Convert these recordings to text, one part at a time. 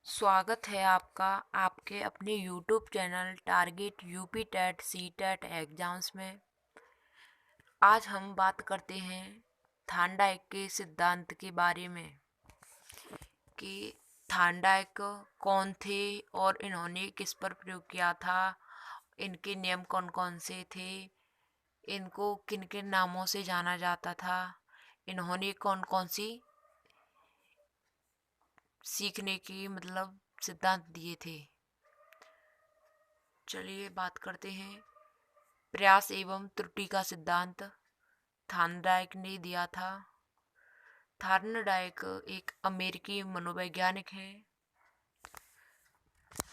स्वागत है आपका आपके अपने YouTube channel target UP TET C TET exams में। आज हम बात करते हैं थांडाइक के सिद्धांत के बारे में कि थांडाइक कौन थे और इन्होंने किस पर प्रयोग किया था, इनके नियम कौन कौन से थे, इनको किन किन नामों से जाना जाता था, इन्होंने कौन कौन सी सीखने की सिद्धांत दिए थे। चलिए बात करते हैं। प्रयास एवं त्रुटि का सिद्धांत थार्नडाइक ने दिया था। थार्नडाइक एक अमेरिकी मनोवैज्ञानिक हैं।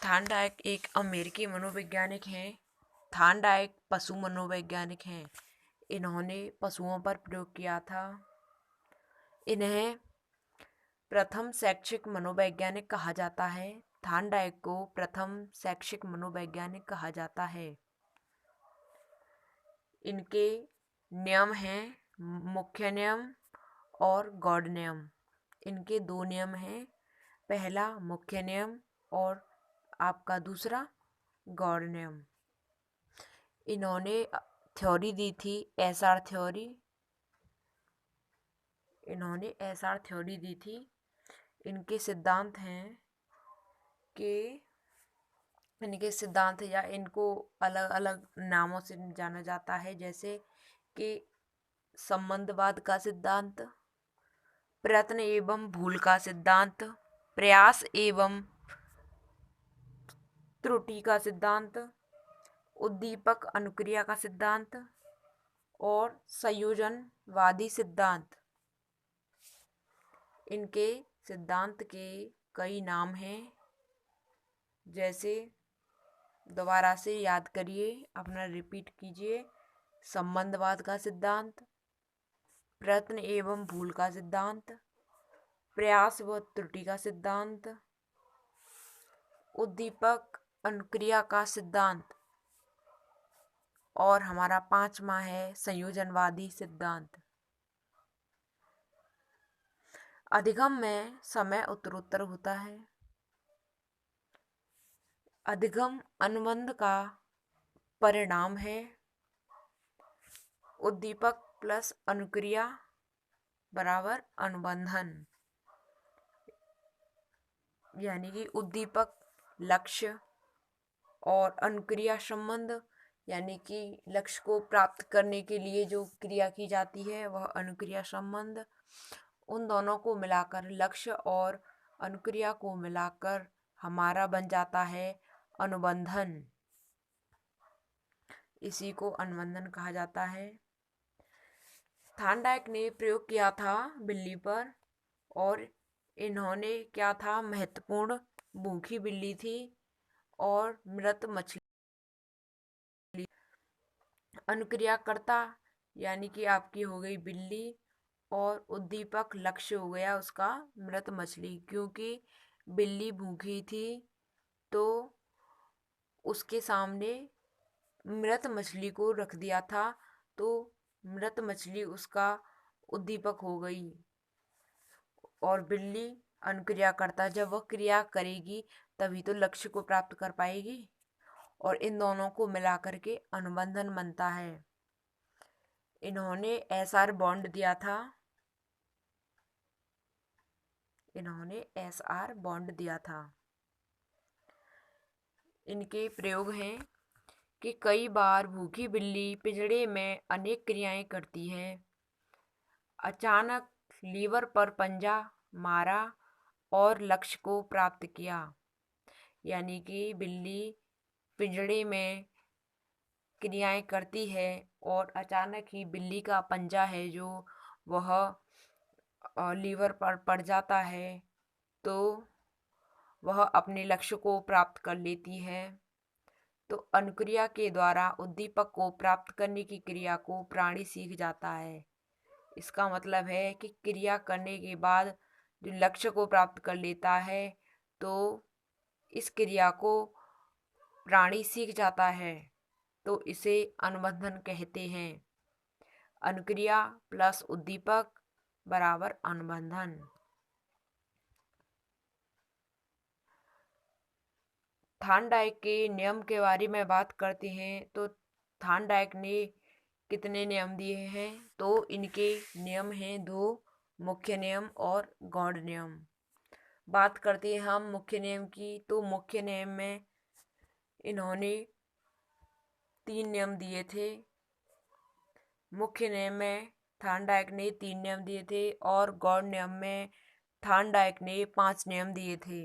थार्नडाइक एक अमेरिकी मनोवैज्ञानिक हैं। थार्नडाइक पशु मनोवैज्ञानिक हैं। इन्होंने पशुओं पर प्रयोग किया था। इन्हें प्रथम शैक्षिक मनोवैज्ञानिक कहा जाता है। थार्नडाइक को प्रथम शैक्षिक मनोवैज्ञानिक कहा जाता है। इनके नियम हैं मुख्य नियम और गौड़ नियम। इनके दो नियम हैं, पहला मुख्य नियम और आपका दूसरा गौड़ नियम। इन्होंने थ्योरी दी थी एसआर थ्योरी। इन्होंने एसआर थ्योरी दी थी। इनके सिद्धांत हैं कि इनके सिद्धांत या इनको अलग अलग नामों से जाना जाता है, जैसे कि संबंधवाद का सिद्धांत, प्रयत्न एवं भूल का सिद्धांत, प्रयास एवं त्रुटि का सिद्धांत, उद्दीपक अनुक्रिया का सिद्धांत और संयोजनवादी सिद्धांत। इनके सिद्धांत के कई नाम हैं, जैसे दोबारा से याद करिए, अपना रिपीट कीजिए। संबंधवाद का सिद्धांत, प्रयत्न एवं भूल का सिद्धांत, प्रयास व त्रुटि का सिद्धांत, उद्दीपक अनुक्रिया का सिद्धांत और हमारा पांचवा है संयोजनवादी सिद्धांत। अधिगम में समय उत्तरोत्तर होता है। अधिगम अनुबंध का परिणाम है। उद्दीपक प्लस अनुक्रिया बराबर अनुबंधन, यानी कि उद्दीपक लक्ष्य और अनुक्रिया संबंध, यानी कि लक्ष्य को प्राप्त करने के लिए जो क्रिया की जाती है वह अनुक्रिया संबंध। उन दोनों को मिलाकर, लक्ष्य और अनुक्रिया को मिलाकर हमारा बन जाता है अनुबंधन। इसी को अनुबंधन कहा जाता है। थार्नडाइक ने प्रयोग किया था बिल्ली पर, और इन्होंने क्या था, महत्वपूर्ण भूखी बिल्ली थी और मृत मछली। अनुक्रियाकर्ता यानी कि आपकी हो गई बिल्ली और उद्दीपक लक्ष्य हो गया उसका मृत मछली, क्योंकि बिल्ली भूखी थी तो उसके सामने मृत मछली को रख दिया था, तो मृत मछली उसका उद्दीपक हो गई और बिल्ली अनुक्रियाकर्ता। जब वह क्रिया करेगी तभी तो लक्ष्य को प्राप्त कर पाएगी, और इन दोनों को मिलाकर के अनुबंधन बनता है। इन्होंने एसआर बॉन्ड दिया था। इन्होंने एसआर बॉन्ड दिया था। इनके प्रयोग हैं कि कई बार भूखी बिल्ली पिंजड़े में अनेक क्रियाएं करती है। अचानक लीवर पर पंजा मारा और लक्ष्य को प्राप्त किया, यानी कि बिल्ली पिंजड़े में क्रियाएं करती है और अचानक ही बिल्ली का पंजा है जो वह लीवर पर पड़ जाता है, तो वह अपने लक्ष्य को प्राप्त कर लेती है। तो अनुक्रिया के द्वारा उद्दीपक को प्राप्त करने की क्रिया को प्राणी सीख जाता है। इसका मतलब है कि क्रिया करने के बाद जो लक्ष्य को प्राप्त कर लेता है, तो इस क्रिया को प्राणी सीख जाता है, तो इसे अनुबंधन कहते हैं। अनुक्रिया प्लस उद्दीपक बराबर अनुबंधन। थार्नडाइक के नियम के बारे में बात करते हैं तो थार्नडाइक ने कितने नियम दिए हैं? तो इनके नियम हैं 2 मुख्य नियम और गौण नियम। बात करते हैं हम मुख्य नियम की, तो मुख्य नियम में इन्होंने 3 नियम दिए थे। मुख्य नियम में थार्नडाइक ने 3 नियम दिए थे और गौण नियम में थार्नडाइक ने 5 नियम दिए थे।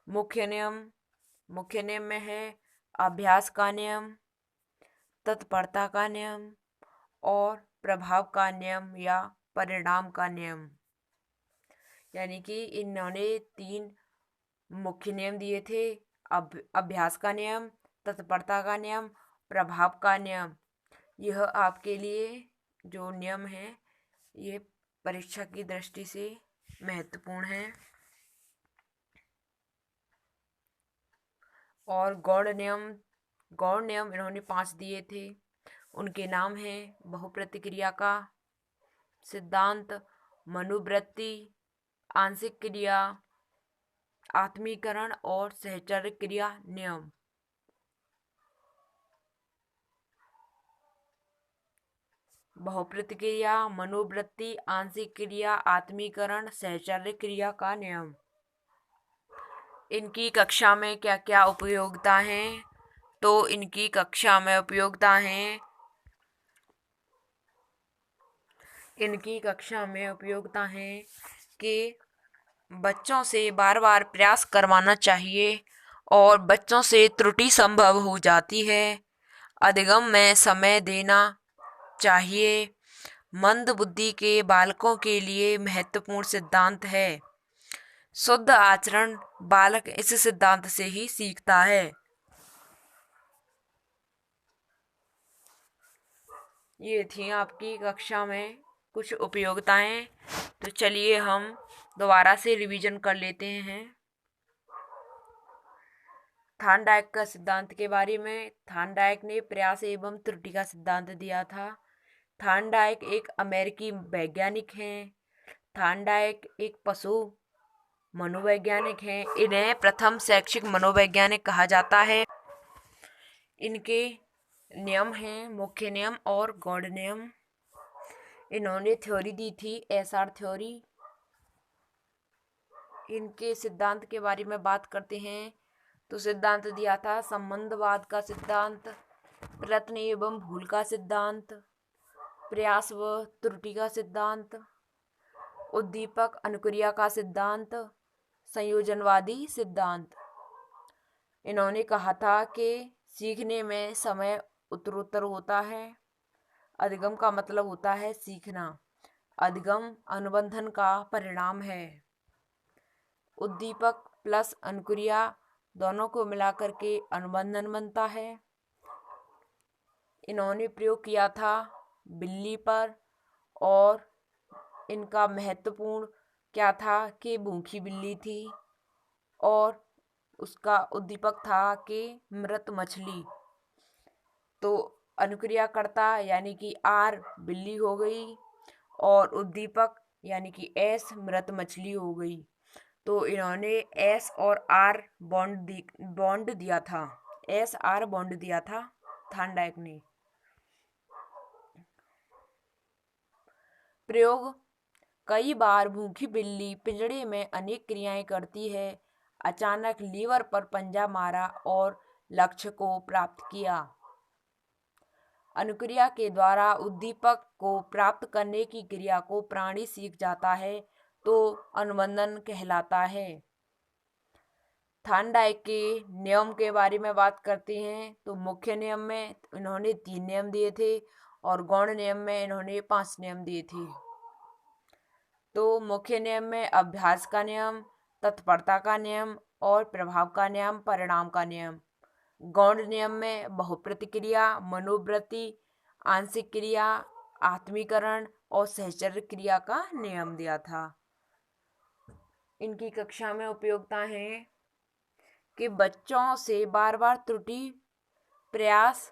मुख्य नियम में है अभ्यास का नियम, तत्परता का नियम और प्रभाव का नियम या परिणाम का नियम। यानी कि इन्होंने 3 मुख्य नियम दिए थे, अभ्यास का नियम, तत्परता का नियम, प्रभाव का नियम। यह आपके लिए जो नियम है ये परीक्षा की दृष्टि से महत्वपूर्ण है। और गौण नियम इन्होंने 5 दिए थे। उनके नाम हैं बहुप्रतिक्रिया का सिद्धांत, मनोवृत्ति, आंशिक क्रिया, आत्मीकरण और सहचर्य क्रिया नियम। बहुप्रतिक्रिया, मनोवृत्ति, आंशिक क्रिया, आत्मीकरण, सहचर्य क्रिया का नियम। इनकी कक्षा में क्या क्या उपयोगिता है? तो इनकी कक्षा में उपयोगिता है कि बच्चों से बार बार प्रयास करवाना चाहिए और बच्चों से त्रुटि संभव हो जाती है। अधिगम में समय देना चाहिए। मंद बुद्धि के बालकों के लिए महत्वपूर्ण सिद्धांत है। शुद्ध आचरण बालक इस सिद्धांत से ही सीखता है। ये थी आपकी कक्षा में कुछ उपयोगिताएं। तो चलिए हम दोबारा से रिवीजन कर लेते हैं। थार्नडाइक का सिद्धांत के बारे में, थार्नडाइक ने प्रयास एवं त्रुटि का सिद्धांत दिया था। थार्नडाइक एक अमेरिकी वैज्ञानिक हैं। थार्नडाइक एक पशु मनोवैज्ञानिक हैं। इन्हें प्रथम शैक्षिक मनोवैज्ञानिक कहा जाता है। इनके नियम हैं मुख्य नियम और गौण नियम। इन्होंने थ्योरी दी थी एसआर थ्योरी। इनके सिद्धांत के बारे में बात करते हैं तो सिद्धांत दिया था संबंधवाद का सिद्धांत, प्रयत्न एवं भूल का सिद्धांत, प्रयास व त्रुटि का सिद्धांत, उद्दीपक अनुक्रिया का सिद्धांत, संयोजनवादी सिद्धांत। इन्होंने कहा था कि सीखने में समय उत्तरोत्तर होता है। अधिगम का मतलब होता है सीखना। अधिगम अनुबंधन का परिणाम है। उद्दीपक प्लस अनुक्रिया दोनों को मिलाकर के अनुबंधन बनता है। इन्होंने प्रयोग किया था बिल्ली पर और इनका महत्वपूर्ण क्या था कि भूखी बिल्ली थी और उसका उद्दीपक था कि मृत मछली। तो अनुक्रियाकर्ता यानी कि आर बिल्ली हो गई और उद्दीपक यानी कि एस मृत मछली हो गई। तो इन्होंने एस और आर बॉन्ड दिया था। एस आर बॉन्ड दिया था थार्नडाइक ने। प्रयोग: कई बार भूखी बिल्ली पिंजड़े में अनेक क्रियाएं करती है। अचानक लीवर पर पंजा मारा और लक्ष्य को प्राप्त किया। अनुक्रिया के द्वारा उद्दीपक को प्राप्त करने की क्रिया को प्राणी सीख जाता है तो अनुबंधन कहलाता है। थार्नडाइक के नियम के बारे में बात करते हैं तो मुख्य नियम में इन्होंने 3 नियम दिए थे और गौण नियम में इन्होंने 5 नियम दिए थे। तो मुख्य नियम में अभ्यास का नियम, तत्परता का नियम और प्रभाव का नियम, परिणाम का नियम। गौण नियम में बहुप्रतिक्रिया, मनोवृत्ति, आंशिक क्रिया, आत्मीकरण और सहचर्य क्रिया का नियम दिया था। इनकी कक्षा में उपयोगिता है कि बच्चों से बार बार त्रुटि प्रयास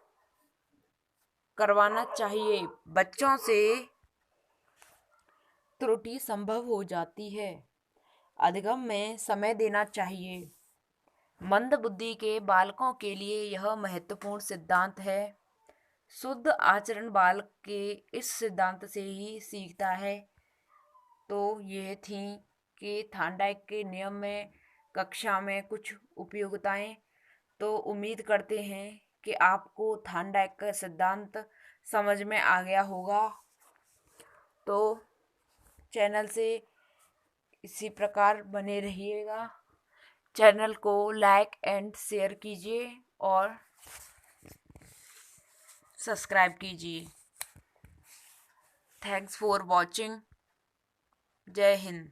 करवाना चाहिए। बच्चों से त्रुटि संभव हो जाती है। अधिगम में समय देना चाहिए। मंदबुद्धि के बालकों के लिए यह महत्वपूर्ण सिद्धांत है। शुद्ध आचरण बालक के इस सिद्धांत से ही सीखता है। तो ये थी कि थार्नडाइक के नियम में कक्षा में कुछ उपयोगिताएं। तो उम्मीद करते हैं कि आपको थार्नडाइक का सिद्धांत समझ में आ गया होगा। तो चैनल से इसी प्रकार बने रहिएगा। चैनल को लाइक एंड शेयर कीजिए और सब्सक्राइब कीजिए। Thanks for watching. जय हिंद।